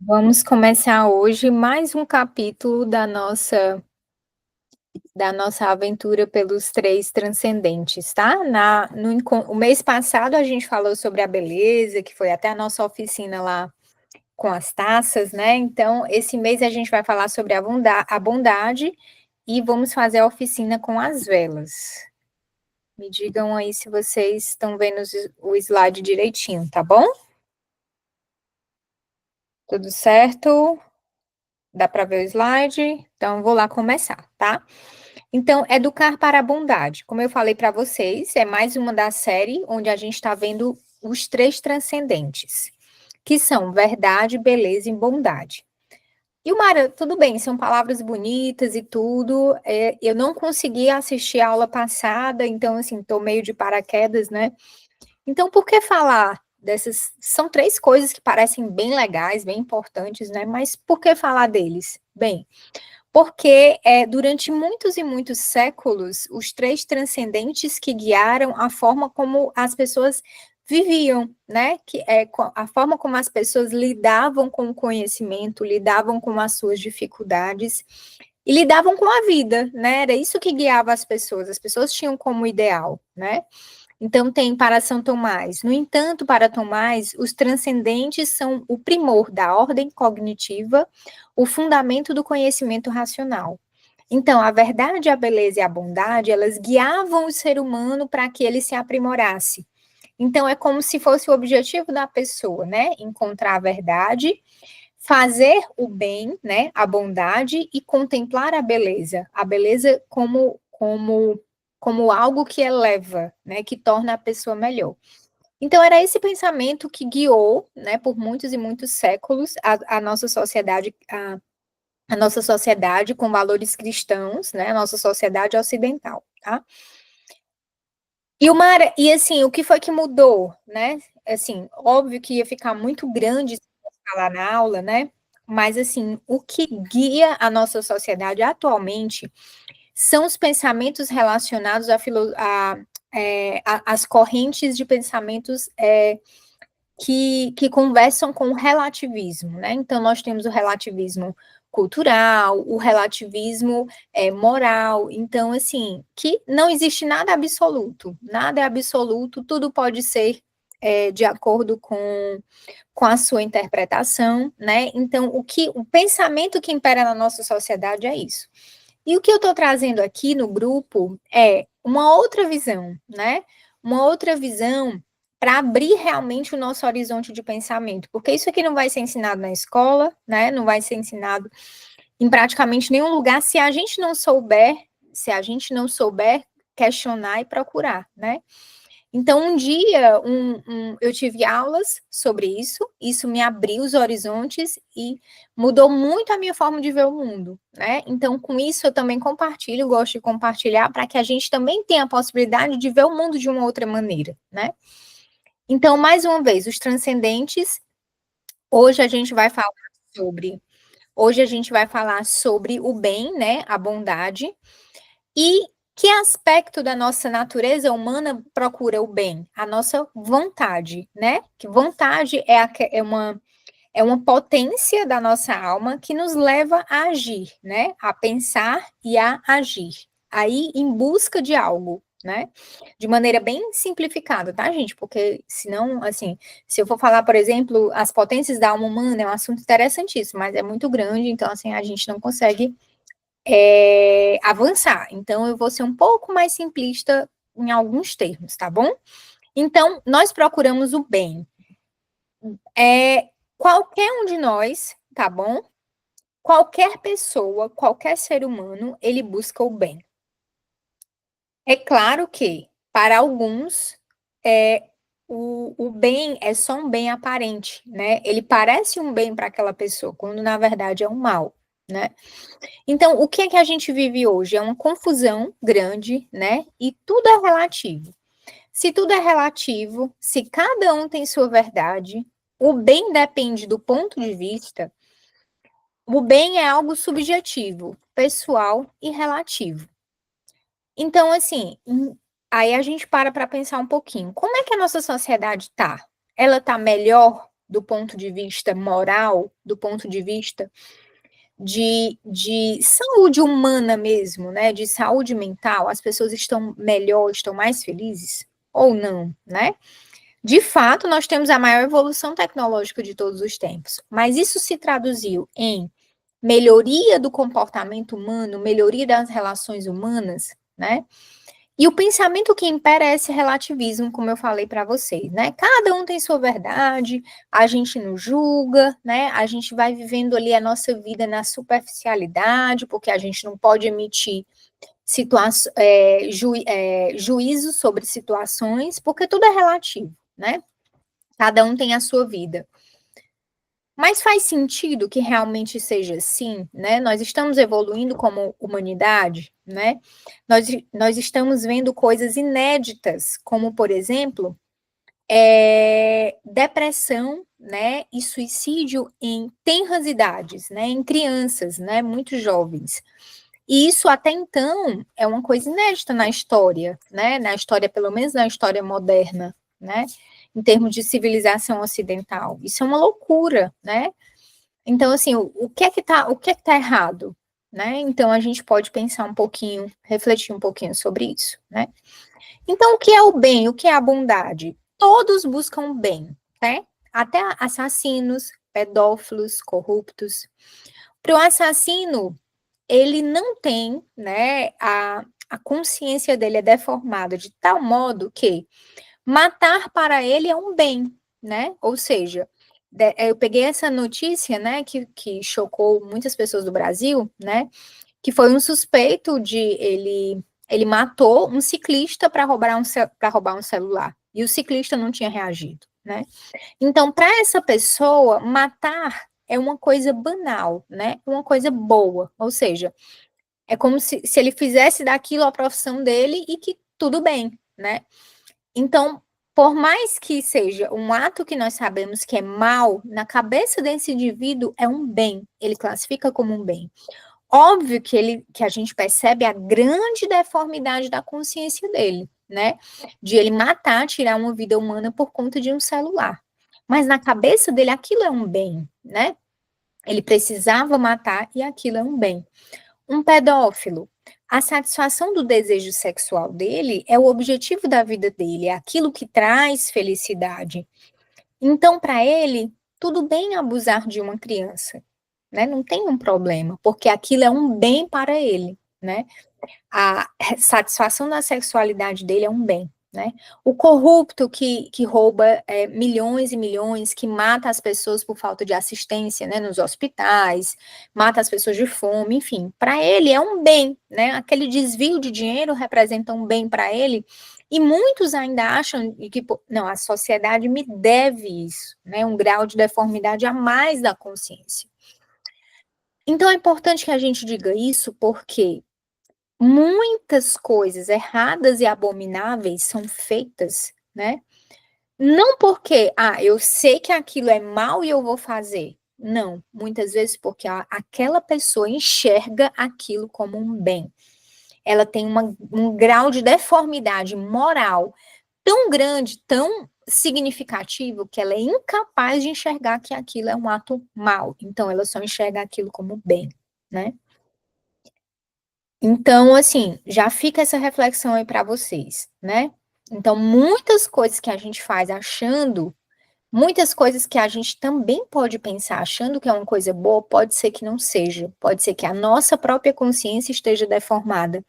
Vamos começar hoje mais um capítulo da nossa aventura pelos três transcendentes, tá? O mês passado a gente falou sobre a beleza, que foi até a nossa oficina lá com as taças, né? Então, esse mês a gente vai falar sobre a bondade e vamos fazer a oficina com as velas. Me digam aí se vocês estão vendo o slide direitinho, tá bom? Tudo certo? Dá para ver o slide? Então, vou lá começar, tá? Então, educar para a bondade. Como eu falei para vocês, é mais uma da série onde a gente está vendo os três transcendentes, que são verdade, beleza e bondade. E o Mara, tudo bem, são palavras bonitas e tudo. Eu não consegui assistir a aula passada, então, assim, estou meio de paraquedas, né? Então, por que falar dessas? São três coisas que parecem bem legais, bem importantes, né? Mas por que falar deles? Bem, porque durante muitos e muitos séculos, os três transcendentes que guiaram a forma como as pessoas viviam, né? A forma como as pessoas lidavam com o conhecimento, lidavam com as suas dificuldades e lidavam com a vida, né? Era isso que guiava as pessoas tinham como ideal, né? Então, tem para São Tomás. No entanto, para Tomás, os transcendentes são o primor da ordem cognitiva, o fundamento do conhecimento racional. Então, a verdade, a beleza e a bondade, elas guiavam o ser humano para que ele se aprimorasse. Então, é como se fosse o objetivo da pessoa, né? Encontrar a verdade, fazer o bem, né? A bondade e contemplar a beleza. A beleza como algo que eleva, né? Que torna a pessoa melhor. Então, era esse pensamento que guiou, né, por muitos e muitos séculos, a nossa sociedade, a nossa sociedade com valores cristãos, né, a nossa sociedade ocidental, tá? E assim, o que foi que mudou, né? Assim, óbvio que ia ficar muito grande se eu falar na aula, né? Mas assim, o que guia a nossa sociedade atualmente são os pensamentos relacionados às correntes de pensamentos que conversam com o relativismo, né? Então, nós temos o relativismo cultural, o relativismo moral. Então, assim, que não existe nada é absoluto, tudo pode ser de acordo com a sua interpretação, né? Então, o pensamento que impera na nossa sociedade é isso. E o que eu estou trazendo aqui no grupo é uma outra visão, né? Uma outra visão para abrir realmente o nosso horizonte de pensamento, porque isso aqui não vai ser ensinado na escola, né? Não vai ser ensinado em praticamente nenhum lugar se a gente não souber questionar e procurar, né? Então, um dia eu tive aulas sobre isso me abriu os horizontes e mudou muito a minha forma de ver o mundo, né? Então, com isso, eu também compartilho, gosto de compartilhar para que a gente também tenha a possibilidade de ver o mundo de uma outra maneira, né? Então, mais uma vez, os transcendentes, hoje a gente vai falar sobre, hoje a gente vai falar sobre o bem, né? A bondade. E que aspecto da nossa natureza humana procura o bem? A nossa vontade, né? Que vontade é uma potência da nossa alma que nos leva a agir, né? A pensar e a agir. Aí, em busca de algo, né? De maneira bem simplificada, tá, gente? Porque senão, assim, se eu for falar, por exemplo, as potências da alma humana, é um assunto interessantíssimo, mas é muito grande, então, assim, a gente não consegue avançar. Então, eu vou ser um pouco mais simplista em alguns termos, tá bom? Então, nós procuramos o bem. Qualquer um de nós, tá bom? Qualquer pessoa, qualquer ser humano, ele busca o bem. É claro que, para alguns, o bem é só um bem aparente, né? Ele parece um bem para aquela pessoa, quando na verdade é um mal, né? Então, o que é que a gente vive hoje? É uma confusão grande, né? E tudo é relativo. Se tudo é relativo, se cada um tem sua verdade, o bem depende do ponto de vista, o bem é algo subjetivo, pessoal e relativo. Então, assim, aí a gente para pensar um pouquinho. Como é que a nossa sociedade tá? Ela tá melhor? do ponto de vista moral, do ponto de vista de saúde humana mesmo, né, de saúde mental, as pessoas estão melhor, estão mais felizes ou não, né? De fato, nós temos a maior evolução tecnológica de todos os tempos, mas isso se traduziu em melhoria do comportamento humano, melhoria das relações humanas, né? E o pensamento que impera é esse relativismo, como eu falei para vocês, né? Cada um tem sua verdade, a gente não julga, né? A gente vai vivendo ali a nossa vida na superficialidade, porque a gente não pode emitir juízos sobre situações, porque tudo é relativo, né? Cada um tem a sua vida. Mas faz sentido que realmente seja assim, né? Nós estamos evoluindo como humanidade, né? Nós estamos vendo coisas inéditas, como, por exemplo, depressão, né? E suicídio em tenras idades, né? Em crianças, né? Muito jovens. E isso até então é uma coisa inédita na história, né? Na história, pelo menos na história moderna, né? Em termos de civilização ocidental. Isso é uma loucura, né? Então, assim, o que é que tá errado, né? Então, a gente pode pensar um pouquinho, refletir um pouquinho sobre isso, né? Então, o que é o bem? O que é a bondade? Todos buscam o bem, né? Até assassinos, pedófilos, corruptos. Para o assassino, ele não tem, né, a consciência dele é deformada de tal modo que matar para ele é um bem, né? Ou seja, eu peguei essa notícia, né, que chocou muitas pessoas do Brasil, né, que foi um suspeito de ele matou um ciclista para roubar um celular e o ciclista não tinha reagido, né? Então, para essa pessoa, matar é uma coisa banal, né? Uma coisa boa, ou seja, é como se ele fizesse daquilo a profissão dele e que tudo bem, né? Então, por mais que seja um ato que nós sabemos que é mal, na cabeça desse indivíduo é um bem, ele classifica como um bem. Óbvio que a gente percebe a grande deformidade da consciência dele, né? De ele matar, tirar uma vida humana por conta de um celular. Mas na cabeça dele aquilo é um bem, né? Ele precisava matar e aquilo é um bem. Um pedófilo, a satisfação do desejo sexual dele é o objetivo da vida dele, é aquilo que traz felicidade. Então, para ele, tudo bem abusar de uma criança, né? Não tem um problema, porque aquilo é um bem para ele, né? A satisfação da sexualidade dele é um bem, né? O corrupto que rouba milhões e milhões, que mata as pessoas por falta de assistência, né, nos hospitais, mata as pessoas de fome, enfim, para ele é um bem, né? Aquele desvio de dinheiro representa um bem para ele, e muitos ainda acham que, não, a sociedade me deve isso, né? Um grau de deformidade a mais da consciência. Então é importante que a gente diga isso porque muitas coisas erradas e abomináveis são feitas, né? Não porque, eu sei que aquilo é mal e eu vou fazer. Não, muitas vezes porque aquela pessoa enxerga aquilo como um bem. Ela tem um grau de deformidade moral tão grande, tão significativo, que ela é incapaz de enxergar que aquilo é um ato mal. Então, ela só enxerga aquilo como bem, né? Então, assim, já fica essa reflexão aí para vocês, né? Então, muitas coisas que a gente faz achando, muitas coisas que a gente também pode pensar achando que é uma coisa boa, pode ser que não seja, pode ser que a nossa própria consciência esteja deformada.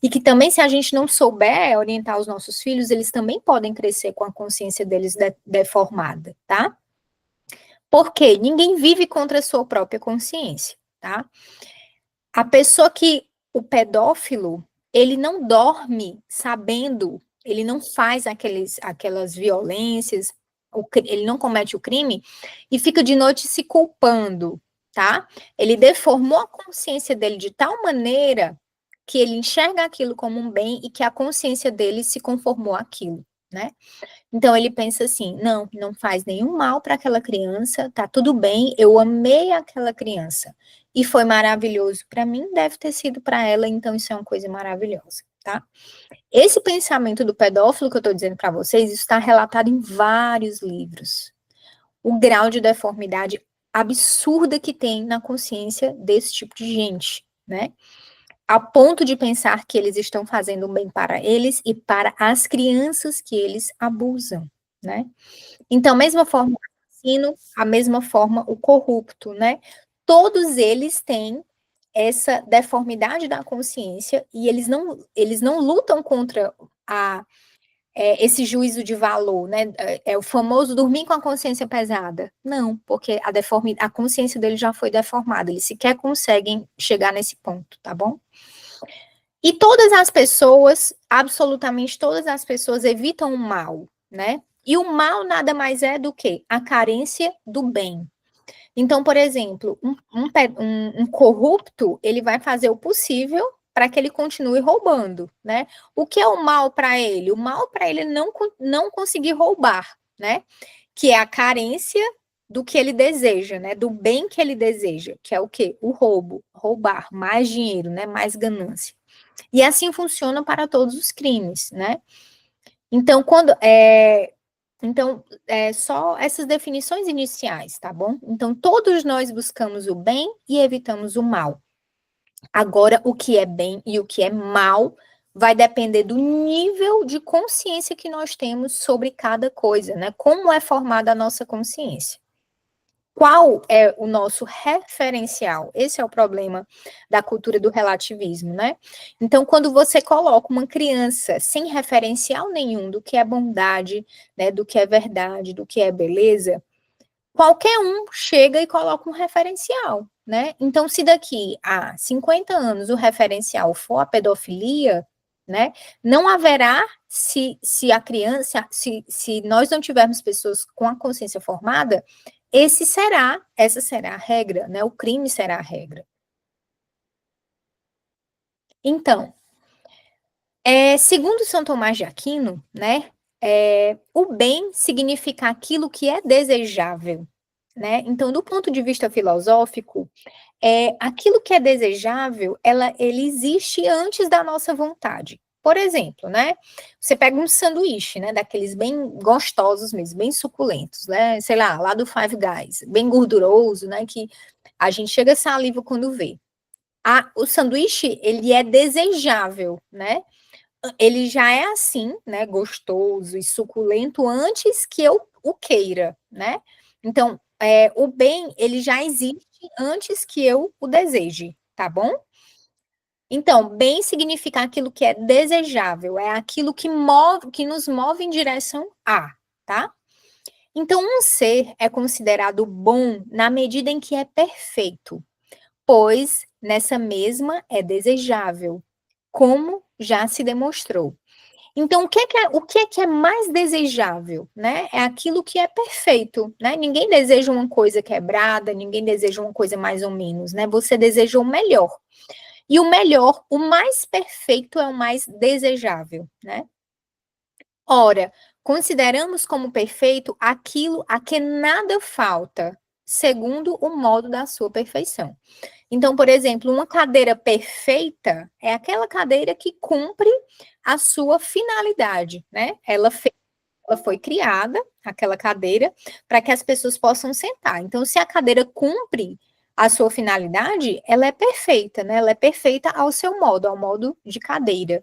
E que também, se a gente não souber orientar os nossos filhos, eles também podem crescer com a consciência deles deformada, tá? Porque ninguém vive contra a sua própria consciência, tá? A pessoa o pedófilo, ele não dorme sabendo, ele não faz aquelas violências, ele não comete o crime e fica de noite se culpando, tá? Ele deformou a consciência dele de tal maneira que ele enxerga aquilo como um bem e que a consciência dele se conformou àquilo, né? Então ele pensa assim: não, não faz nenhum mal para aquela criança, tá tudo bem, eu amei aquela criança e foi maravilhoso para mim, deve ter sido para ela, então isso é uma coisa maravilhosa, tá? Esse pensamento do pedófilo que eu tô dizendo para vocês, isso está relatado em vários livros. o grau de deformidade absurda que tem na consciência desse tipo de gente, né? A ponto de pensar que eles estão fazendo um bem para eles e para as crianças que eles abusam, né? Então, mesma forma o assassino, a mesma forma o corrupto, né? Todos eles têm essa deformidade da consciência e eles não lutam contra esse juízo de valor, né? É o famoso dormir com a consciência pesada. Não, porque a consciência dele já foi deformada, eles sequer conseguem chegar nesse ponto, tá bom? E todas as pessoas, absolutamente todas as pessoas evitam o mal, né? E o mal nada mais é do que a carência do bem. Então, por exemplo, um corrupto, ele vai fazer o possível para que ele continue roubando, né? O que é o mal para ele? O mal para ele é não conseguir roubar, né? Que é a carência do que ele deseja, né? Do bem que ele deseja, que é o quê? O roubo, roubar, mais dinheiro, né? Mais ganância. E assim funciona para todos os crimes, né? Então, só essas definições iniciais, tá bom? Então, todos nós buscamos o bem e evitamos o mal. Agora, o que é bem e o que é mal vai depender do nível de consciência que nós temos sobre cada coisa, né? Como é formada a nossa consciência. Qual é o nosso referencial? Esse é o problema da cultura do relativismo, né? Então, quando você coloca uma criança sem referencial nenhum do que é bondade, né, do que é verdade, do que é beleza, qualquer um chega e coloca um referencial, né? Então, se daqui a 50 anos o referencial for a pedofilia, né, não haverá, se a criança, se nós não tivermos pessoas com a consciência formada, essa será a regra, né? O crime será a regra. Então, segundo São Tomás de Aquino, né, o bem significa aquilo que é desejável, né? Então, do ponto de vista filosófico, aquilo que é desejável, ele existe antes da nossa vontade. Por exemplo, né? Você pega um sanduíche, né? Daqueles bem gostosos mesmo, bem suculentos, né? Sei lá do Five Guys, bem gorduroso, né? Que a gente chega a saliva quando vê. O sanduíche, ele é desejável, né? Ele já é assim, né? Gostoso e suculento antes que eu o queira, né? Então, o bem, ele já existe antes que eu o deseje, tá bom? Então, bem significa aquilo que é desejável, é aquilo que nos move em direção a, tá? Então, um ser é considerado bom na medida em que é perfeito, pois nessa mesma é desejável, como já se demonstrou. Então, o que é mais desejável, né? É aquilo que é perfeito, né? Ninguém deseja uma coisa quebrada, ninguém deseja uma coisa mais ou menos, né? Você deseja o melhor. E o melhor, o mais perfeito é o mais desejável, né? Ora, consideramos como perfeito aquilo a que nada falta, segundo o modo da sua perfeição. Então, por exemplo, uma cadeira perfeita é aquela cadeira que cumpre a sua finalidade, né? Ela foi criada, aquela cadeira, para que as pessoas possam sentar. Então, se a cadeira cumpre a sua finalidade, ela é perfeita, né? Ela é perfeita ao seu modo, ao modo de cadeira.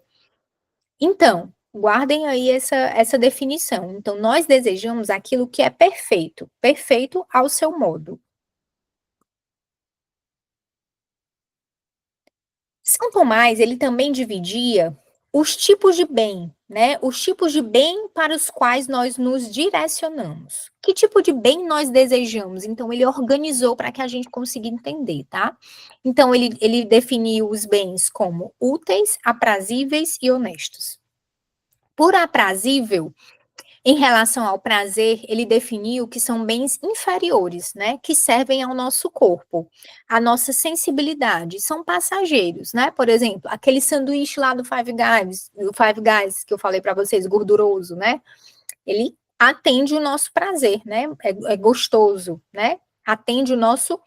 Então, guardem aí essa definição. Então, nós desejamos aquilo que é perfeito, perfeito ao seu modo. São Tomás, ele também dividia os tipos de bem, né? Os tipos de bem para os quais nós nos direcionamos. Que tipo de bem nós desejamos? Então, ele organizou para que a gente consiga entender, tá? Então, ele definiu os bens como úteis, aprazíveis e honestos. Por aprazível, em relação ao prazer, ele definiu que são bens inferiores, né, que servem ao nosso corpo, à nossa sensibilidade, são passageiros, né? Por exemplo, aquele sanduíche lá do Five Guys que eu falei para vocês, gorduroso, né? Ele atende o nosso prazer, né? É gostoso, né? Atende o nosso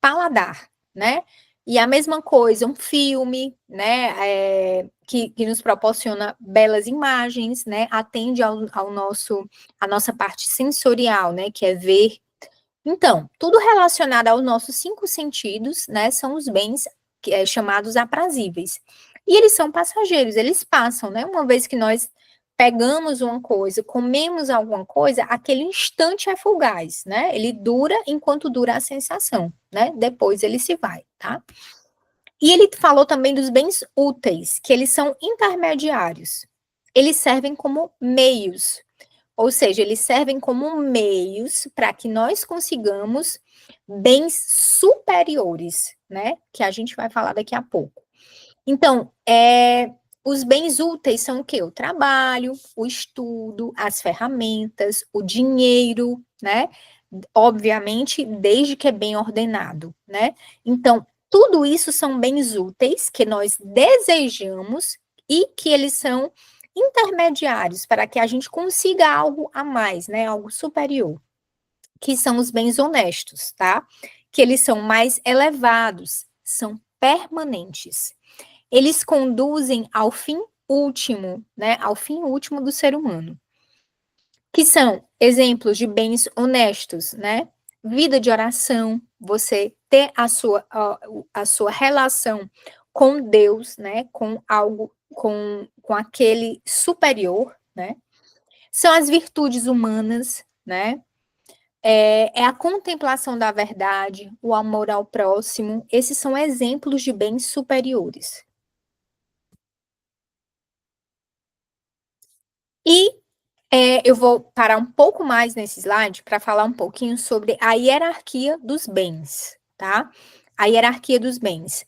paladar, né? E a mesma coisa, um filme, né, que nos proporciona belas imagens, né, atende a nossa parte sensorial, né, que é ver, Então, tudo relacionado aos nossos 5 sentidos, né, são os bens chamados aprazíveis. E eles são passageiros, eles passam, né? Uma vez que nós pegamos uma coisa, comemos alguma coisa, aquele instante é fugaz, né? Ele dura enquanto dura a sensação, né? Depois ele se vai, tá? E ele falou também dos bens úteis, que eles são intermediários. Eles servem como meios, ou seja, eles servem como meios para que nós consigamos bens superiores, né? Que a gente vai falar daqui a pouco. Então, os bens úteis são o quê? O trabalho, o estudo, as ferramentas, o dinheiro, né? Obviamente, desde que é bem ordenado, né? Então, tudo isso são bens úteis que nós desejamos e que eles são intermediários para que a gente consiga algo a mais, né? Algo superior, que são os bens honestos, tá? Que eles são mais elevados, são permanentes. Eles conduzem ao fim último, né? Ao fim último do ser humano, que são exemplos de bens honestos, né? Vida de oração, você ter a sua relação com Deus, né? Com algo, com aquele superior, né? São as virtudes humanas, né? É a contemplação da verdade, o amor ao próximo. Esses são exemplos de bens superiores. E eu vou parar um pouco mais nesse slide para falar um pouquinho sobre a hierarquia dos bens, tá? A hierarquia dos bens.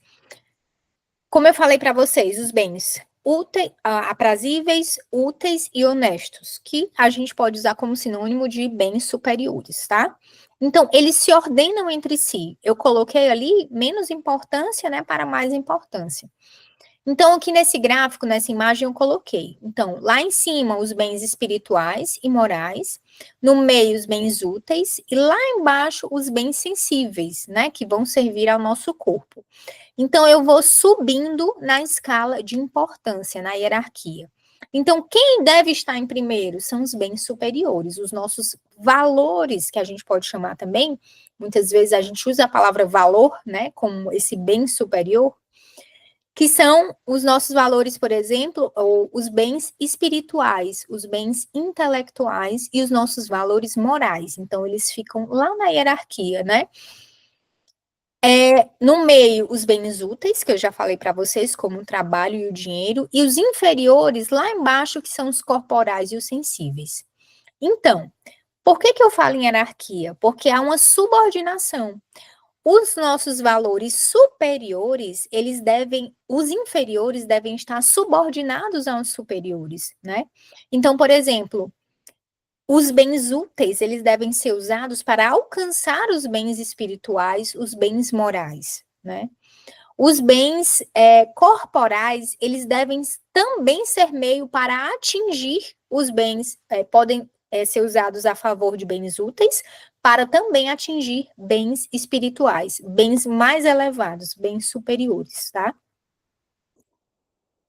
Como eu falei para vocês, os bens úteis, aprazíveis, úteis e honestos, que a gente pode usar como sinônimo de bens superiores, tá? Então, eles se ordenam entre si. Eu coloquei ali menos importância, né, para mais importância. Então, aqui nesse gráfico, nessa imagem, eu coloquei. Então, lá em cima, os bens espirituais e morais, no meio, os bens úteis, e lá embaixo, os bens sensíveis, né, que vão servir ao nosso corpo. Então, eu vou subindo na escala de importância, na hierarquia. Então, quem deve estar em primeiro são os bens superiores, os nossos valores, que a gente pode chamar também. Muitas vezes a gente usa a palavra valor, né, como esse bem superior, que são os nossos valores, por exemplo, ou os bens espirituais, os bens intelectuais e os nossos valores morais. Então, eles ficam lá na hierarquia, né? No meio, os bens úteis, que eu já falei para vocês, como o trabalho e o dinheiro, e os inferiores, lá embaixo, que são os corporais e os sensíveis. Então, por que eu falo em hierarquia? Porque há uma subordinação. Os nossos valores superiores, os inferiores devem estar subordinados aos superiores, né? Então, por exemplo, os bens úteis, eles devem ser usados para alcançar os bens espirituais, os bens morais, né? Os bens corporais, eles devem também ser meio para atingir os bens, podem ser usados a favor de bens úteis, para também atingir bens espirituais, bens mais elevados, bens superiores, tá?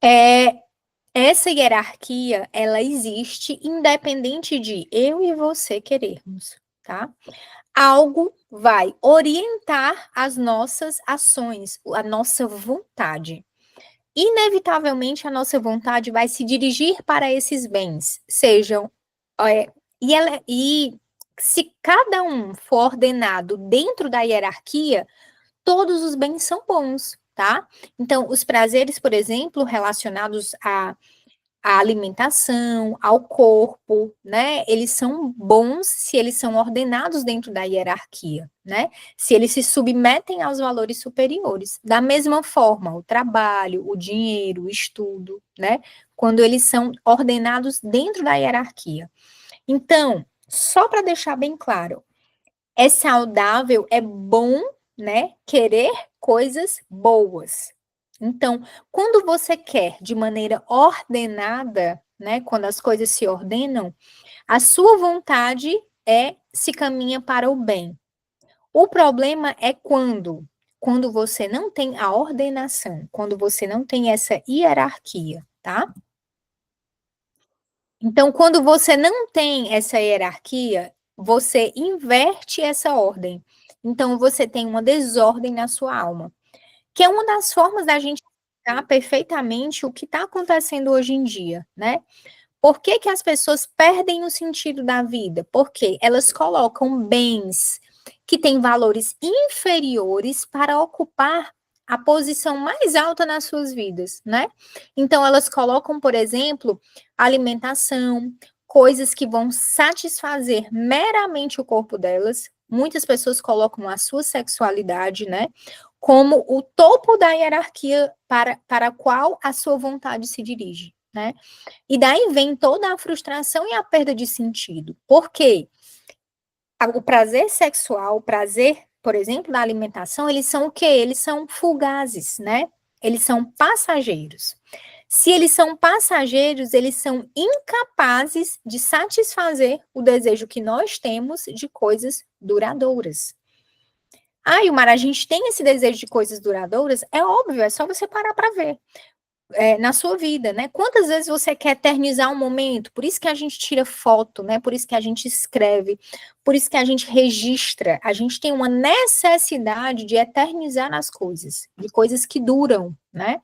É, essa hierarquia, ela existe independente de eu e você querermos, tá? Algo vai orientar as nossas ações, a nossa vontade. Inevitavelmente, a nossa vontade vai se dirigir para esses bens, sejam. É, e se cada um for ordenado dentro da hierarquia, todos os bens são bons, tá? Então, os prazeres, por exemplo, relacionados à alimentação, ao corpo, né? Eles são bons se eles são ordenados dentro da hierarquia, né? Se eles se submetem aos valores superiores. Da mesma forma, o trabalho, o dinheiro, o estudo, né? Quando eles são ordenados dentro da hierarquia. Então, só para deixar bem claro, é saudável, é bom, né? Querer coisas boas. Então, quando você quer de maneira ordenada, né? Quando as coisas se ordenam, a sua vontade se caminha para o bem. O problema é quando você não tem a ordenação, quando você não tem essa hierarquia, tá? Então, quando você não tem essa hierarquia, você inverte essa ordem. Então, você tem uma desordem na sua alma, que é uma das formas da gente explicar perfeitamente o que está acontecendo hoje em dia, né? Por que que as pessoas perdem o sentido da vida? Porque elas colocam bens que têm valores inferiores para ocupar a posição mais alta nas suas vidas, né? Então elas colocam, por exemplo, alimentação, coisas que vão satisfazer meramente o corpo delas. Muitas pessoas colocam a sua sexualidade, né, como o topo da hierarquia para a qual a sua vontade se dirige, né? E daí vem toda a frustração e a perda de sentido. Por quê? O prazer sexual, o prazer, por exemplo, da alimentação, eles são o quê? Eles são fugazes, né? Eles são passageiros. Se eles são passageiros, eles são incapazes de satisfazer o desejo que nós temos de coisas duradouras. Ah, Ilmar, a gente tem esse desejo de coisas duradouras? É óbvio, é só você parar para ver na sua vida, né? Quantas vezes você quer eternizar um momento? Por isso que a gente tira foto, né? Por isso que a gente escreve, por isso que a gente registra. A gente tem uma necessidade de eternizar as coisas, de coisas que duram, né?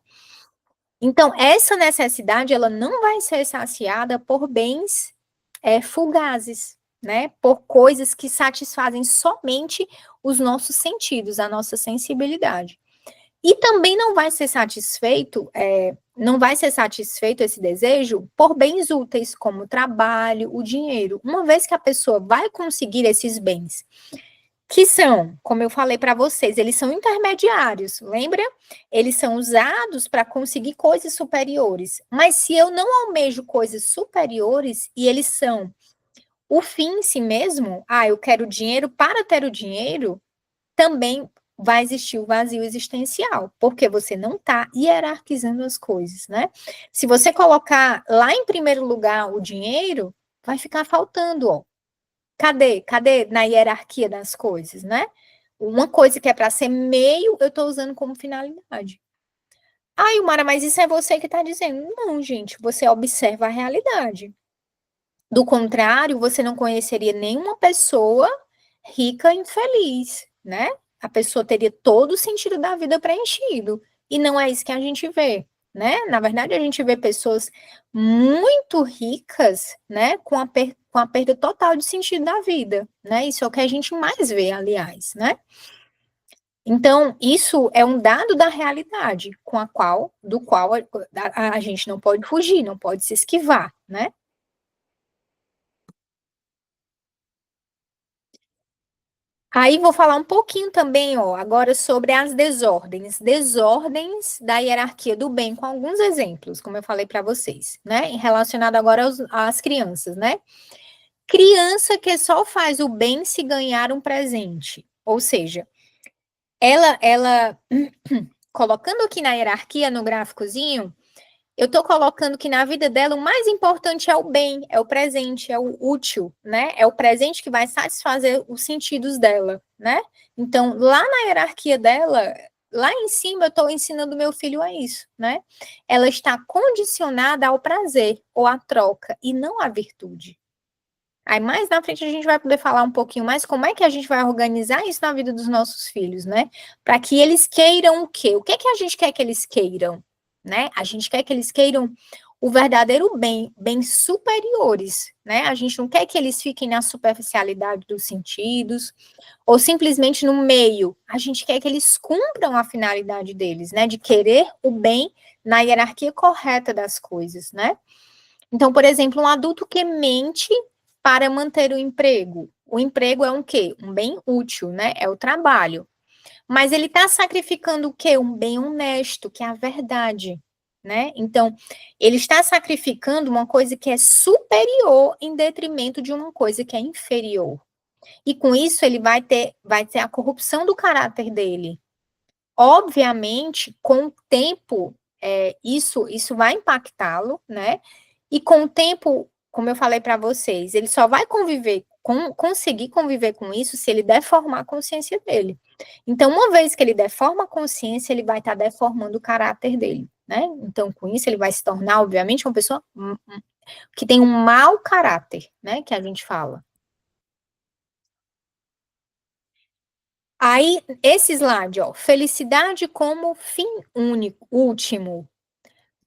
Então, essa necessidade, ela não vai ser saciada por bens fugazes, né? Por coisas que satisfazem somente os nossos sentidos, a nossa sensibilidade. E também não vai ser satisfeito esse desejo por bens úteis, como o trabalho, o dinheiro. Uma vez que a pessoa vai conseguir esses bens, que são, como eu falei para vocês, eles são intermediários, lembra? Eles são usados para conseguir coisas superiores. Mas se eu não almejo coisas superiores e eles são o fim em si mesmo, eu quero dinheiro para ter o dinheiro, também vai existir o vazio existencial, porque você não está hierarquizando as coisas, né? Se você colocar lá em primeiro lugar o dinheiro, vai ficar faltando, ó. Cadê na hierarquia das coisas, né? Uma coisa que é para ser meio, eu estou usando como finalidade. Ilmara, mas isso é você que está dizendo. Não, gente, você observa a realidade. Do contrário, você não conheceria nenhuma pessoa rica e infeliz, né? A pessoa teria todo o sentido da vida preenchido. E não é isso que a gente vê, né? Na verdade, a gente vê pessoas muito ricas, né? Com a perda total de sentido da vida, né? Isso é o que a gente mais vê, aliás, né? Então, isso é um dado da realidade do qual a gente não pode fugir, não pode se esquivar, né? Aí vou falar um pouquinho também, ó, agora sobre as desordens da hierarquia do bem, com alguns exemplos, como eu falei para vocês, né? Relacionado agora às crianças, né? Criança que só faz o bem se ganhar um presente, ou seja, ela colocando aqui na hierarquia, no gráficozinho, eu estou colocando que na vida dela o mais importante é o bem, é o presente, é o útil, né? É o presente que vai satisfazer os sentidos dela, né? Então, lá na hierarquia dela, lá em cima, eu estou ensinando meu filho a isso, né? Ela está condicionada ao prazer ou à troca e não à virtude. Aí mais na frente a gente vai poder falar um pouquinho mais como é que a gente vai organizar isso na vida dos nossos filhos, né? Para que eles queiram o quê? O que é que a gente quer que eles queiram, né? A gente quer que eles queiram o verdadeiro bem, bens superiores, né? A gente não quer que eles fiquem na superficialidade dos sentidos ou simplesmente no meio. A gente quer que eles cumpram a finalidade deles, né? De querer o bem na hierarquia correta das coisas, né? Então, por exemplo, um adulto que mente para manter o emprego. O emprego é um quê? Um bem útil, né? É o trabalho. Mas ele está sacrificando o quê? Um bem honesto, que é a verdade, né? Então, ele está sacrificando uma coisa que é superior em detrimento de uma coisa que é inferior. E com isso ele vai ter a corrupção do caráter dele. Obviamente, com o tempo, isso vai impactá-lo, né? E com o tempo, como eu falei para vocês, ele só vai conseguir conviver com isso se ele deformar a consciência dele. Então, uma vez que ele deforma a consciência, ele vai estar deformando o caráter dele, né? Então, com isso, ele vai se tornar, obviamente, uma pessoa que tem um mau caráter, né? Que a gente fala. Aí, esse slide, ó, felicidade como fim único, último.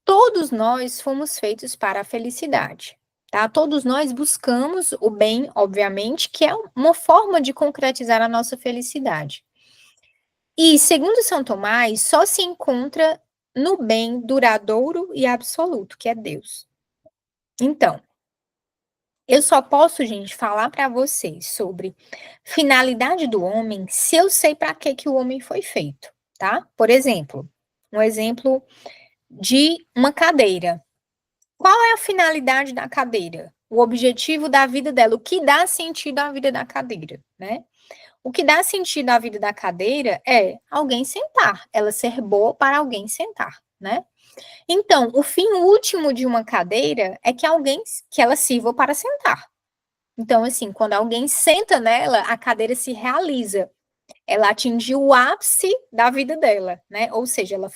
Todos nós fomos feitos para a felicidade, tá? Todos nós buscamos o bem, obviamente, que é uma forma de concretizar a nossa felicidade. E, segundo São Tomás, só se encontra no bem duradouro e absoluto, que é Deus. Então, eu só posso, gente, falar para vocês sobre finalidade do homem se eu sei para que o homem foi feito, tá? Por exemplo, um exemplo de uma cadeira. Qual é a finalidade da cadeira? O objetivo da vida dela, o que dá sentido à vida da cadeira, né? O que dá sentido à vida da cadeira é alguém sentar, ela ser boa para alguém sentar, né? Então, o fim último de uma cadeira é que ela sirva para sentar. Então, assim, quando alguém senta nela, a cadeira se realiza. Ela atingiu o ápice da vida dela, né? Ou seja, ela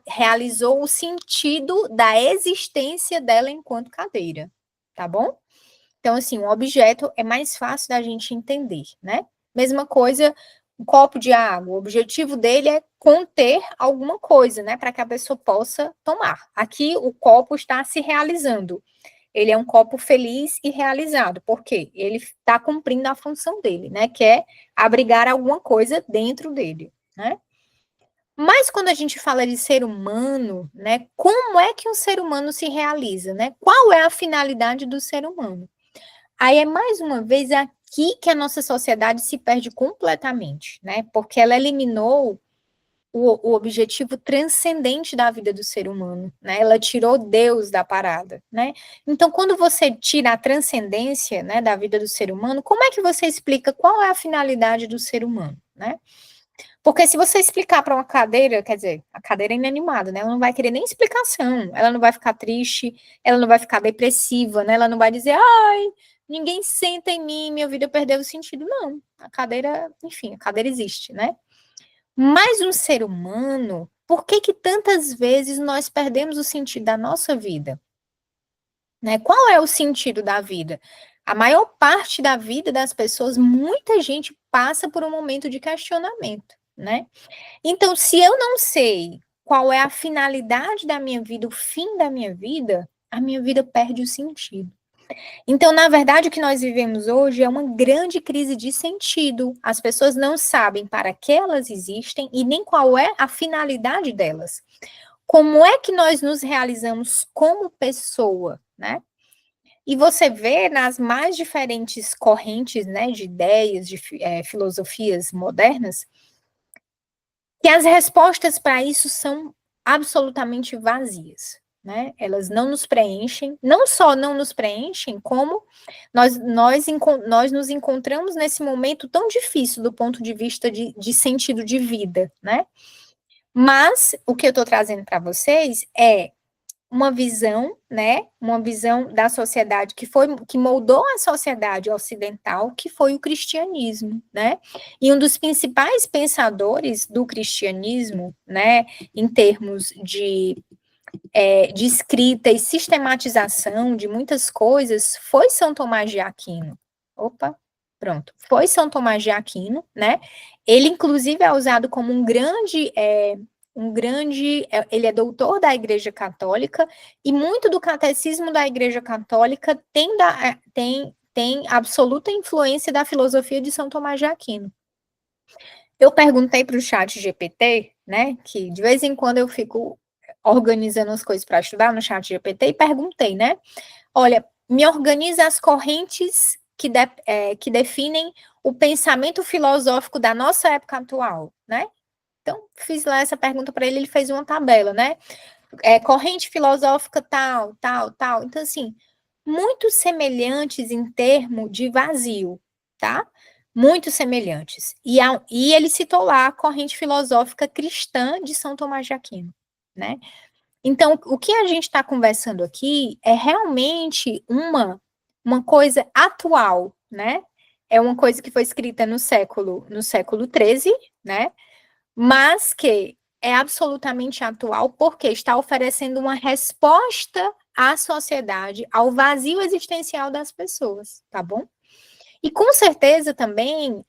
realizou o sentido da existência dela enquanto cadeira, tá bom? Então, assim, um objeto é mais fácil da gente entender, né? Mesma coisa, um copo de água. O objetivo dele é conter alguma coisa, né? Para que a pessoa possa tomar. Aqui, o copo está se realizando. Ele é um copo feliz e realizado, porque ele está cumprindo a função dele, né? Que é abrigar alguma coisa dentro dele, né? Mas quando a gente fala de ser humano, né? Como é que um ser humano se realiza, né? Qual é a finalidade do ser humano? Aí é mais uma vez aqui que a nossa sociedade se perde completamente, né? Porque ela eliminou o objetivo transcendente da vida do ser humano, né? Ela tirou Deus da parada, né? Então, quando você tira a transcendência, né, da vida do ser humano, como é que você explica qual é a finalidade do ser humano, né? Porque se você explicar para uma cadeira, quer dizer, a cadeira é inanimada, né? Ela não vai querer nem explicação, ela não vai ficar triste, ela não vai ficar depressiva, né? Ela não vai dizer, ai, ninguém senta em mim, minha vida perdeu o sentido. Não, a cadeira, enfim, a cadeira existe, né? Mas um ser humano, por que que tantas vezes nós perdemos o sentido da nossa vida? Né? Qual é o sentido da vida? A maior parte da vida das pessoas, muita gente passa por um momento de questionamento, né? Então, se eu não sei qual é a finalidade da minha vida, o fim da minha vida, a minha vida perde o sentido. Então, na verdade, o que nós vivemos hoje é uma grande crise de sentido. As pessoas não sabem para que elas existem e nem qual é a finalidade delas. Como é que nós nos realizamos como pessoa, né? E você vê nas mais diferentes correntes, né, de ideias, de filosofias modernas, que as respostas para isso são absolutamente vazias, né? Elas não nos preenchem, não só não nos preenchem, como nós nos encontramos nesse momento tão difícil do ponto de vista de sentido de vida, né? Mas o que eu estou trazendo para vocês é uma visão, né? Uma visão da sociedade que moldou a sociedade ocidental, que foi o cristianismo, né? E um dos principais pensadores do cristianismo, né, em termos de escrita e sistematização de muitas coisas, foi São Tomás de Aquino. Opa, pronto. Foi São Tomás de Aquino, né? Ele, inclusive, é usado como ele é doutor da Igreja Católica, e muito do catecismo da Igreja Católica tem absoluta influência da filosofia de São Tomás de Aquino. Eu perguntei para o chat GPT, né, que de vez em quando eu fico organizando as coisas para estudar no chat GPT, e perguntei, né, olha, me organiza as correntes que definem o pensamento filosófico da nossa época atual, né? Então, fiz lá essa pergunta para ele fez uma tabela, né? Corrente filosófica tal, tal, tal. Então, assim, muito semelhantes em termo de vazio, tá? Muito semelhantes. E ele citou lá a corrente filosófica cristã de São Tomás de Aquino, né? Então, o que a gente está conversando aqui é realmente uma coisa atual, né? É uma coisa que foi escrita no século XIII, né? Mas que é absolutamente atual porque está oferecendo uma resposta à sociedade, ao vazio existencial das pessoas, tá bom? E com certeza também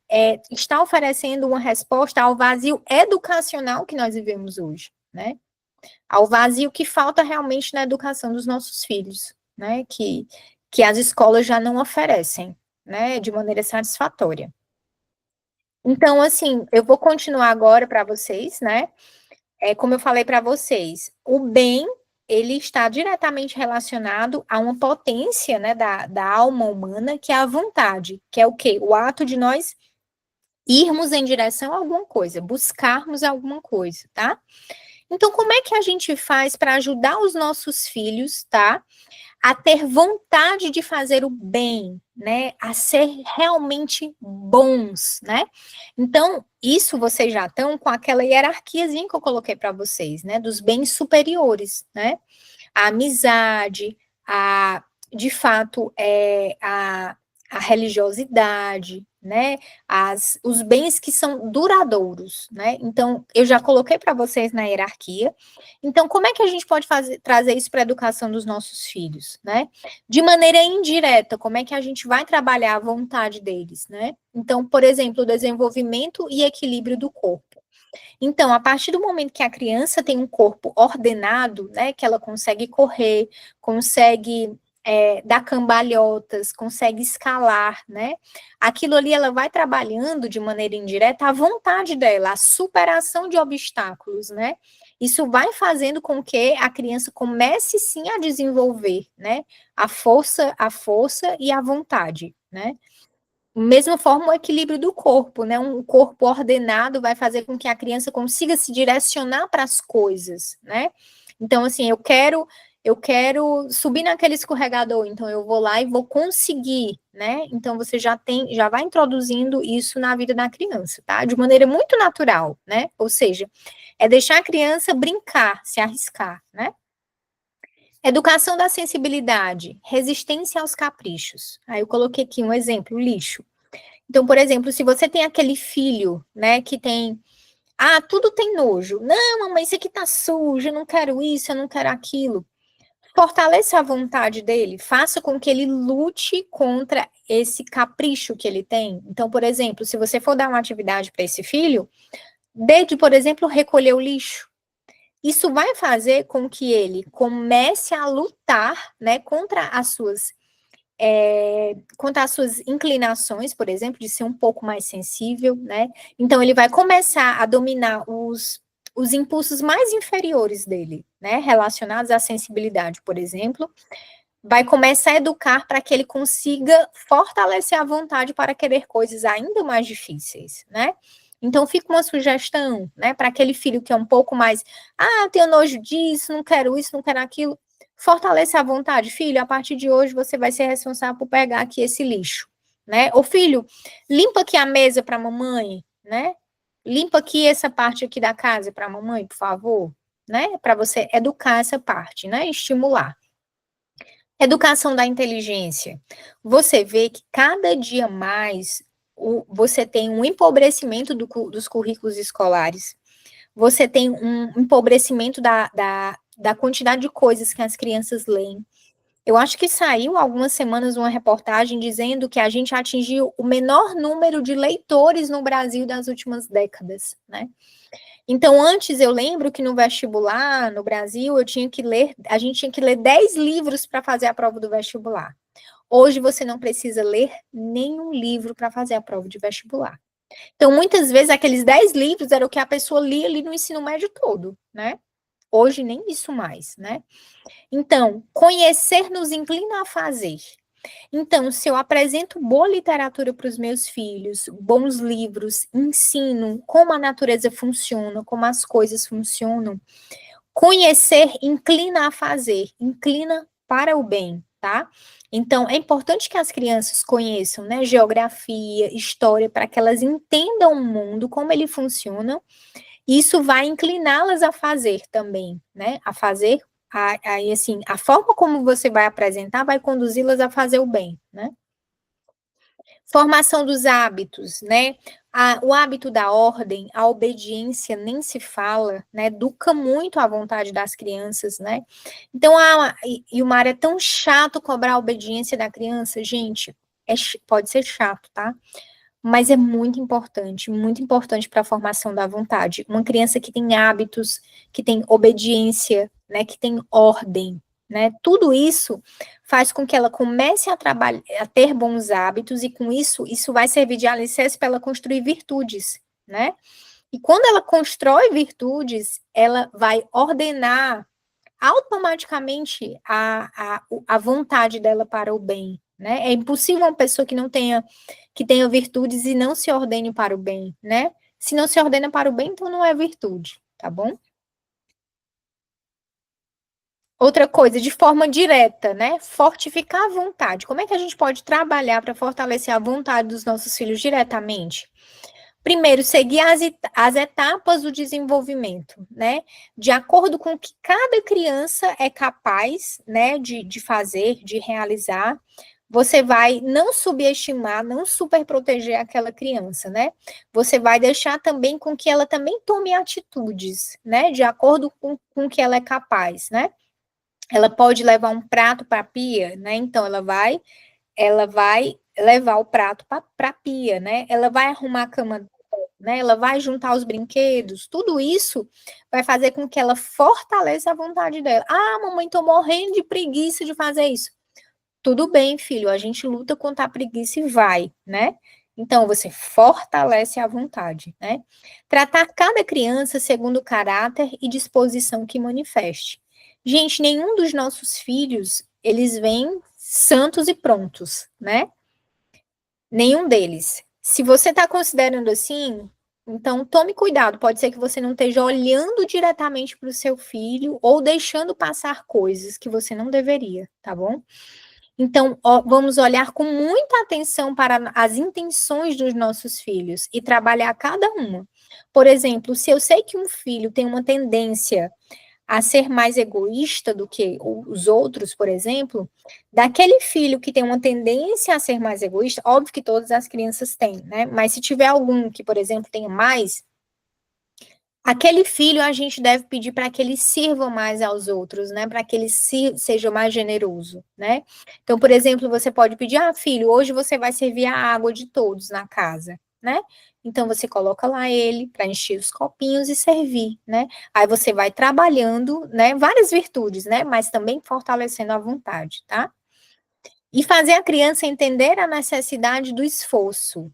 está oferecendo uma resposta ao vazio educacional que nós vivemos hoje, né? Ao vazio que falta realmente na educação dos nossos filhos, né? Que as escolas já não oferecem, né? De maneira satisfatória. Então, assim, eu vou continuar agora para vocês, né? Como eu falei para vocês, o bem ele está diretamente relacionado a uma potência, né, da alma humana, que é a vontade, que é o quê? O ato de nós irmos em direção a alguma coisa, buscarmos alguma coisa, tá? Então, como é que a gente faz para ajudar os nossos filhos, tá? A ter vontade de fazer o bem, né? A ser realmente bons, né? Então, isso vocês já estão com aquela hierarquiazinha que eu coloquei para vocês, né? Dos bens superiores, né? A amizade, de fato, a religiosidade, né? Os bens que são duradouros, né? Então, eu já coloquei para vocês na hierarquia. Então, como é que a gente pode trazer isso para a educação dos nossos filhos, né? De maneira indireta, como é que a gente vai trabalhar a vontade deles, né? Então, por exemplo, o desenvolvimento e equilíbrio do corpo. Então, a partir do momento que a criança tem um corpo ordenado, né, que ela consegue correr, consegue dar cambalhotas, consegue escalar, né, aquilo ali ela vai trabalhando de maneira indireta a vontade dela, a superação de obstáculos, né. Isso vai fazendo com que a criança comece sim a desenvolver, né, a força e a vontade, né. Mesma forma, o equilíbrio do corpo, né? Um corpo ordenado vai fazer com que a criança consiga se direcionar para as coisas, né? Então, assim, eu quero subir naquele escorregador, então eu vou lá e vou conseguir, né? Então você já vai introduzindo isso na vida da criança, tá? De maneira muito natural, né? Ou seja, é deixar a criança brincar, se arriscar, né? Educação da sensibilidade, resistência aos caprichos. Aí eu coloquei aqui um exemplo, lixo. Então, por exemplo, se você tem aquele filho, né, que tem, tudo tem nojo. Não, mamãe, isso aqui tá sujo, eu não quero isso, eu não quero aquilo. Fortaleça a vontade dele, faça com que ele lute contra esse capricho que ele tem. Então, por exemplo, se você for dar uma atividade para esse filho, desde, por exemplo, recolher o lixo. Isso vai fazer com que ele comece a lutar, né, contra as suas inclinações, por exemplo, de ser um pouco mais sensível, né? Então, ele vai começar a dominar os impulsos mais inferiores dele, né? Relacionados à sensibilidade, por exemplo. Vai começar a educar para que ele consiga fortalecer a vontade para querer coisas ainda mais difíceis, né? Então, fica uma sugestão, né, para aquele filho que é um pouco mais, tenho nojo disso, não quero isso, não quero aquilo. Fortaleça a vontade, filho, a partir de hoje você vai ser responsável por pegar aqui esse lixo, né? Ô filho, limpa aqui a mesa para a mamãe, né? Limpa aqui essa parte aqui da casa para a mamãe, por favor, né? Para você educar essa parte, né? Estimular. Educação da inteligência. Você vê que cada dia mais você tem um empobrecimento dos currículos escolares, você tem um empobrecimento da quantidade de coisas que as crianças leem. Eu acho que saiu há algumas semanas uma reportagem dizendo que a gente atingiu o menor número de leitores no Brasil das últimas décadas, né? Então, antes eu lembro que no vestibular, no Brasil, a gente tinha que ler 10 livros para fazer a prova do vestibular. Hoje você não precisa ler nenhum livro para fazer a prova de vestibular. Então, muitas vezes, aqueles 10 livros era o que a pessoa lia ali no ensino médio todo, né? Hoje nem isso mais, né? Então, conhecer nos inclina a fazer. Então, se eu apresento boa literatura para os meus filhos, bons livros, ensino como a natureza funciona, como as coisas funcionam, conhecer inclina a fazer, inclina para o bem, tá? Então, é importante que as crianças conheçam, né, geografia, história, para que elas entendam o mundo, como ele funciona. Isso vai incliná-las a fazer também, né? A fazer, aí assim, a forma como você vai apresentar vai conduzi-las a fazer o bem, né? Formação dos hábitos, né? O hábito da ordem, a obediência nem se fala, né? Educa muito a vontade das crianças, né? Então, e o Mário, é tão chato cobrar a obediência da criança, gente. pode ser chato, tá? Mas é muito importante para a formação da vontade. Uma criança que tem hábitos, que tem obediência, né, que tem ordem, né? Tudo isso faz com que ela comece a trabalhar, a ter bons hábitos e com isso vai servir de alicerce para ela construir virtudes, né? E quando ela constrói virtudes, ela vai ordenar automaticamente a vontade dela para o bem, né? É impossível uma pessoa que tenha virtudes e não se ordene para o bem, né? Se não se ordena para o bem, então não é virtude, tá bom? Outra coisa, de forma direta, né? Fortificar a vontade. Como é que a gente pode trabalhar para fortalecer a vontade dos nossos filhos diretamente? Primeiro, seguir as etapas do desenvolvimento, né? De acordo com o que cada criança é capaz, né, de fazer, de realizar, você vai não subestimar, não superproteger aquela criança, né? Você vai deixar também com que ela também tome atitudes, né? De acordo com o que ela é capaz, né? Ela pode levar um prato para a pia, né? Então, ela vai levar o prato para a pia, né? Ela vai arrumar a cama, né? Ela vai juntar os brinquedos. Tudo isso vai fazer com que ela fortaleça a vontade dela. Ah, mamãe, tô morrendo de preguiça de fazer isso. Tudo bem, filho, a gente luta contra a preguiça e vai, né? Então, você fortalece a vontade, né? Tratar cada criança segundo o caráter e disposição que manifeste. Gente, nenhum dos nossos filhos, eles vêm santos e prontos, né? Nenhum deles. Se você está considerando assim, então tome cuidado. Pode ser que você não esteja olhando diretamente para o seu filho ou deixando passar coisas que você não deveria, tá bom? Então, vamos olhar com muita atenção para as intenções dos nossos filhos e trabalhar cada uma. Por exemplo, se eu sei que um filho tem uma tendência a ser mais egoísta do que os outros, por exemplo, daquele filho que tem uma tendência a ser mais egoísta, óbvio que todas as crianças têm, né? Mas se tiver algum que, por exemplo, tenha mais, aquele filho a gente deve pedir para que ele sirva mais aos outros, né? Para que ele seja mais generoso, né? Então, por exemplo, você pode pedir: ah, filho, hoje você vai servir a água de todos na casa, né? Então você coloca lá ele para encher os copinhos e servir, né? Aí você vai trabalhando, né? Várias virtudes, né? Mas também fortalecendo a vontade, tá? E fazer a criança entender a necessidade do esforço.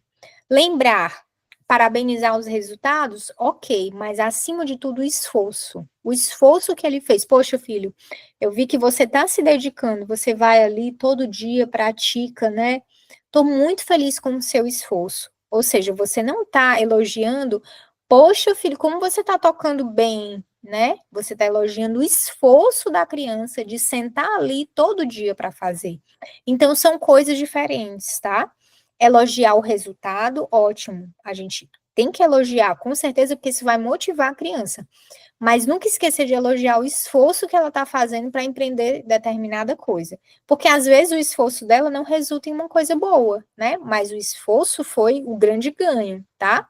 Lembrar, parabenizar os resultados, ok, mas acima de tudo o esforço. O esforço que ele fez. Poxa, filho, eu vi que você está se dedicando, você vai ali todo dia, pratica, né? Estou muito feliz com o seu esforço. Ou seja, você não está elogiando, poxa, filho, como você está tocando bem, né? Você está elogiando o esforço da criança de sentar ali todo dia para fazer. Então, são coisas diferentes, tá? Elogiar o resultado, ótimo. A gente tem que elogiar, com certeza, porque isso vai motivar a criança. Mas nunca esquecer de elogiar o esforço que ela está fazendo para empreender determinada coisa. Porque às vezes o esforço dela não resulta em uma coisa boa, né? Mas o esforço foi o grande ganho, tá?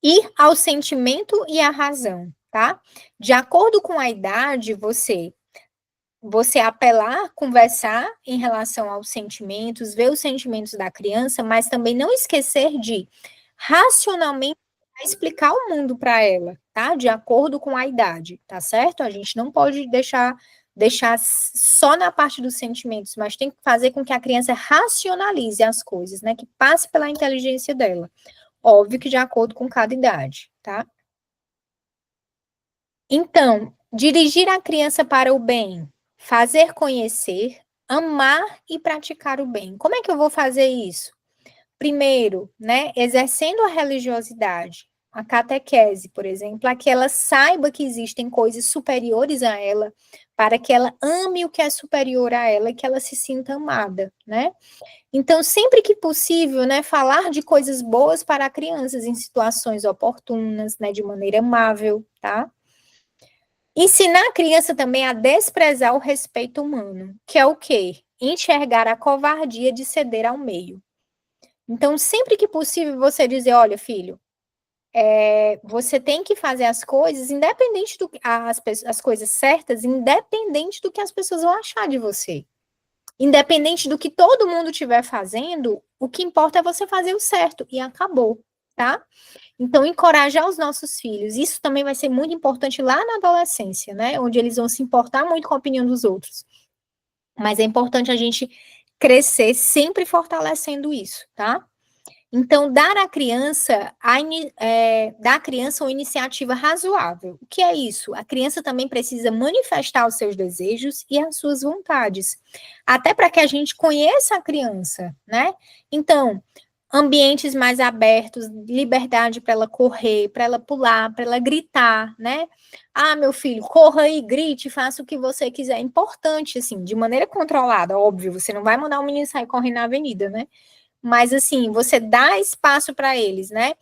Ir ao sentimento e à razão, tá? De acordo com a idade, você apelar, conversar em relação aos sentimentos, ver os sentimentos da criança, mas também não esquecer de racionalmente explicar o mundo para ela, tá? De acordo com a idade, tá certo? A gente não pode deixar só na parte dos sentimentos, mas tem que fazer com que a criança racionalize as coisas, né? Que passe pela inteligência dela. Óbvio que de acordo com cada idade, tá? Então, dirigir a criança para o bem, fazer conhecer, amar e praticar o bem. Como é que eu vou fazer isso? Primeiro, né, exercendo a religiosidade, a catequese, por exemplo, para que ela saiba que existem coisas superiores a ela, para que ela ame o que é superior a ela e que ela se sinta amada, né? Então, sempre que possível, né, falar de coisas boas para crianças em situações oportunas, né, de maneira amável, tá? Ensinar a criança também a desprezar o respeito humano, que é o quê? Enxergar a covardia de ceder ao meio. Então, sempre que possível, você dizer, olha, filho, você tem que fazer as coisas independente as coisas certas, independente do que as pessoas vão achar de você. Independente do que todo mundo estiver fazendo, o que importa é você fazer o certo e acabou, tá? Então, encorajar os nossos filhos. Isso também vai ser muito importante lá na adolescência, né? Onde eles vão se importar muito com a opinião dos outros. Mas é importante a gente crescer sempre fortalecendo isso, tá? Então, dar à criança uma iniciativa razoável. O que é isso? A criança também precisa manifestar os seus desejos e as suas vontades, até para que a gente conheça a criança, né? Então, ambientes mais abertos, liberdade para ela correr, para ela pular, para ela gritar, né? Ah, meu filho, corra e grite, faça o que você quiser. É importante, assim, de maneira controlada, óbvio, você não vai mandar um menino sair correndo na avenida, né? Mas assim, você dá espaço para eles, né?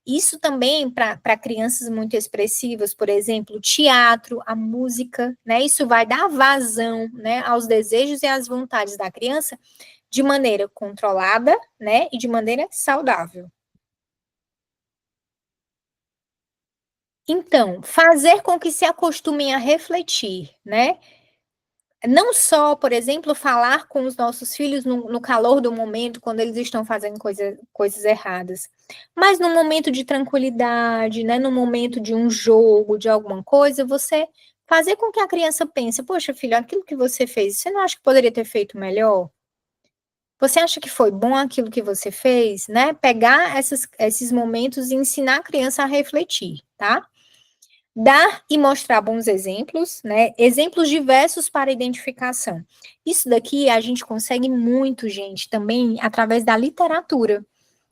Isso também para crianças muito expressivas, por exemplo, o teatro, a música, né? Isso vai dar vazão, né, aos desejos e às vontades da criança de maneira controlada, né, e de maneira saudável. Então, fazer com que se acostumem a refletir, né? Não só, por exemplo, falar com os nossos filhos no calor do momento, quando eles estão fazendo coisas erradas, mas no momento de tranquilidade, né, no momento de um jogo, de alguma coisa, você fazer com que a criança pense, poxa, filho, aquilo que você fez, você não acha que poderia ter feito melhor? Você acha que foi bom aquilo que você fez, né? Pegar esses momentos e ensinar a criança a refletir, tá? Dar e mostrar bons exemplos, né? Exemplos diversos para identificação. Isso daqui a gente consegue muito, gente, também através da literatura.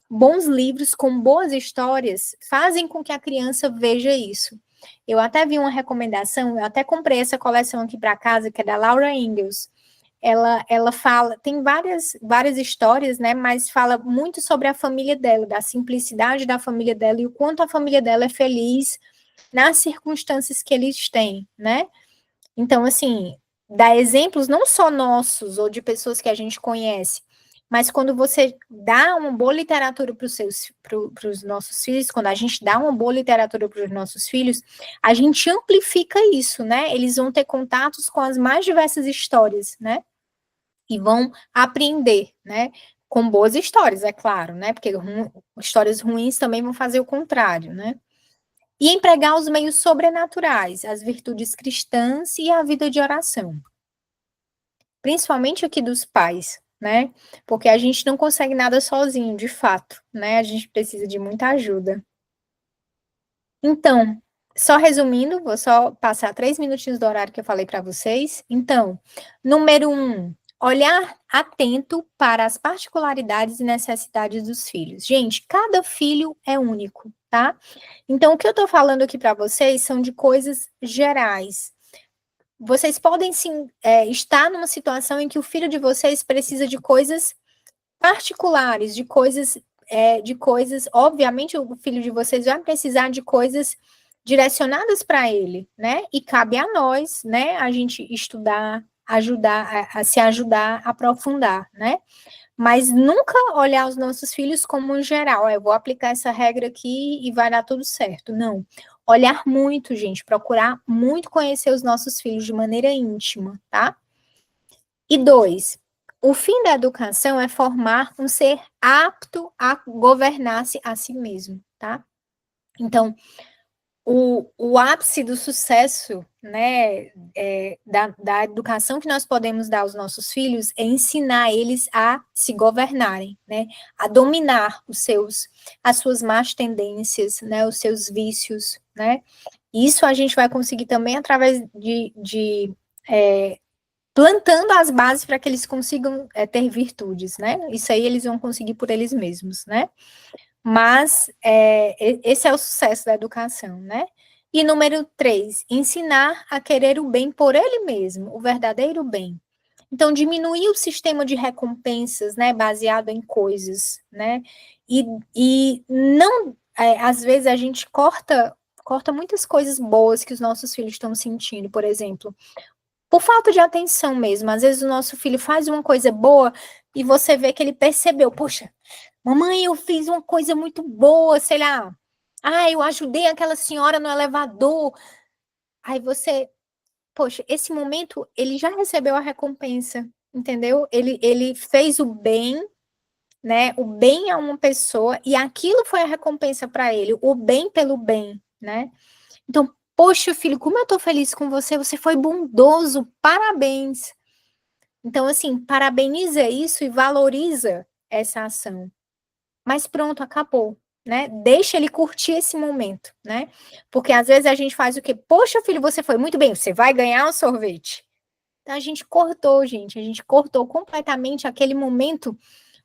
Bons livros com boas histórias fazem com que a criança veja isso. Eu até vi uma recomendação, eu até comprei essa coleção aqui para casa, que é da Laura Ingalls. Ela fala, tem várias histórias, né? Mas fala muito sobre a família dela, da simplicidade da família dela e o quanto a família dela é feliz nas circunstâncias que eles têm, né? Então, assim, dá exemplos não só nossos ou de pessoas que a gente conhece, mas quando você dá uma boa literatura para os nossos filhos, quando a gente dá uma boa literatura para os nossos filhos, a gente amplifica isso, né? Eles vão ter contatos com as mais diversas histórias, né? E vão aprender, né? Com boas histórias, é claro, né? Porque histórias ruins também vão fazer o contrário, né? E empregar os meios sobrenaturais, as virtudes cristãs e a vida de oração, principalmente aqui dos pais, né? Porque a gente não consegue nada sozinho, de fato, né? A gente precisa de muita ajuda. Então, só resumindo, vou só passar 3 minutinhos do horário que eu falei para vocês. Então, número 1, olhar atento para as particularidades e necessidades dos filhos. Gente, cada filho é único, tá? Então, o que eu tô falando aqui para vocês são de coisas gerais. Vocês podem sim estar numa situação em que o filho de vocês precisa de coisas particulares, de coisas, obviamente o filho de vocês vai precisar de coisas direcionadas para ele, né? E cabe a nós, né, a gente estudar, ajudar, a se ajudar, aprofundar, né? Mas nunca olhar os nossos filhos como um geral, eu vou aplicar essa regra aqui e vai dar tudo certo. Não. Olhar muito, gente, procurar muito conhecer os nossos filhos de maneira íntima, tá? E 2, o fim da educação é formar um ser apto a governar-se a si mesmo, tá? Então, o ápice do sucesso, né, da educação que nós podemos dar aos nossos filhos é ensinar eles a se governarem, né, a dominar as suas más tendências, né, os seus vícios, né. Isso a gente vai conseguir também através plantando as bases para que eles consigam ter virtudes, né. Isso aí eles vão conseguir por eles mesmos, né. Mas esse é o sucesso da educação, né? E número 3, ensinar a querer o bem por ele mesmo, o verdadeiro bem. Então, diminuir o sistema de recompensas, né, baseado em coisas, né? E não, às vezes a gente corta muitas coisas boas que os nossos filhos estão sentindo, por exemplo, por falta de atenção mesmo. Às vezes o nosso filho faz uma coisa boa e você vê que ele percebeu, poxa, mamãe, eu fiz uma coisa muito boa, sei lá. Ah, eu ajudei aquela senhora no elevador. Aí você, poxa, esse momento ele já recebeu a recompensa, entendeu? Ele fez o bem, né? O bem a uma pessoa e aquilo foi a recompensa para ele, o bem pelo bem, né? Então, poxa, filho, como eu tô feliz com você, você foi bondoso, parabéns. Então, assim, parabeniza isso e valoriza essa ação. Mas pronto, acabou, né? Deixa ele curtir esse momento, né? Porque às vezes a gente faz o quê? Poxa, filho, você foi muito bem, você vai ganhar um sorvete. Então a gente cortou, gente, a gente cortou completamente aquele momento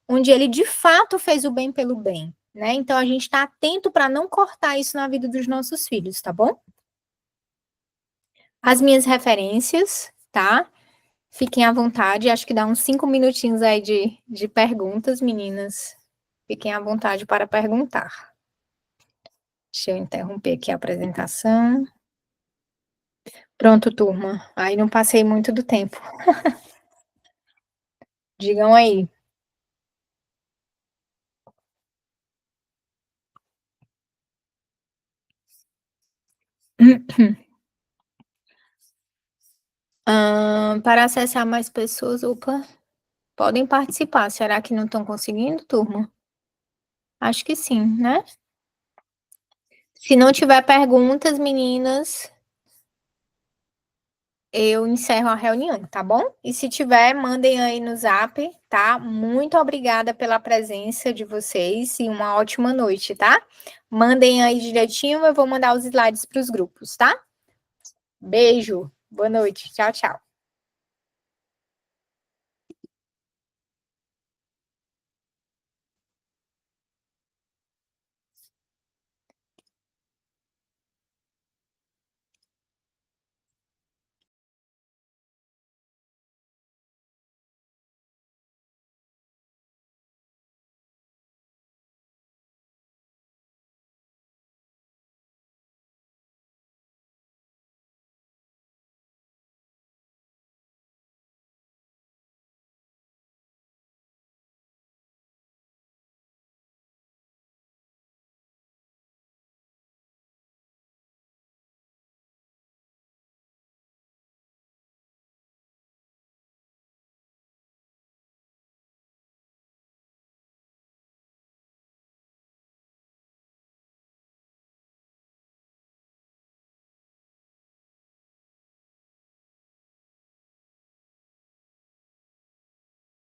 onde ele de fato fez o bem pelo bem, né? Então a gente está atento para não cortar isso na vida dos nossos filhos, tá bom? As minhas referências, tá? Fiquem à vontade, acho que dá uns 5 minutinhos aí de perguntas, meninas. Fiquem à vontade para perguntar. Deixa eu interromper aqui a apresentação. Pronto, turma. Aí não passei muito do tempo. Digam aí. Para acessar mais pessoas, opa, podem participar. Será que não estão conseguindo, turma? Acho que sim, né? Se não tiver perguntas, meninas, eu encerro a reunião, tá bom? E se tiver, mandem aí no zap, tá? Muito obrigada pela presença de vocês e uma ótima noite, tá? Mandem aí direitinho, eu vou mandar os slides para os grupos, tá? Beijo, boa noite, tchau, tchau.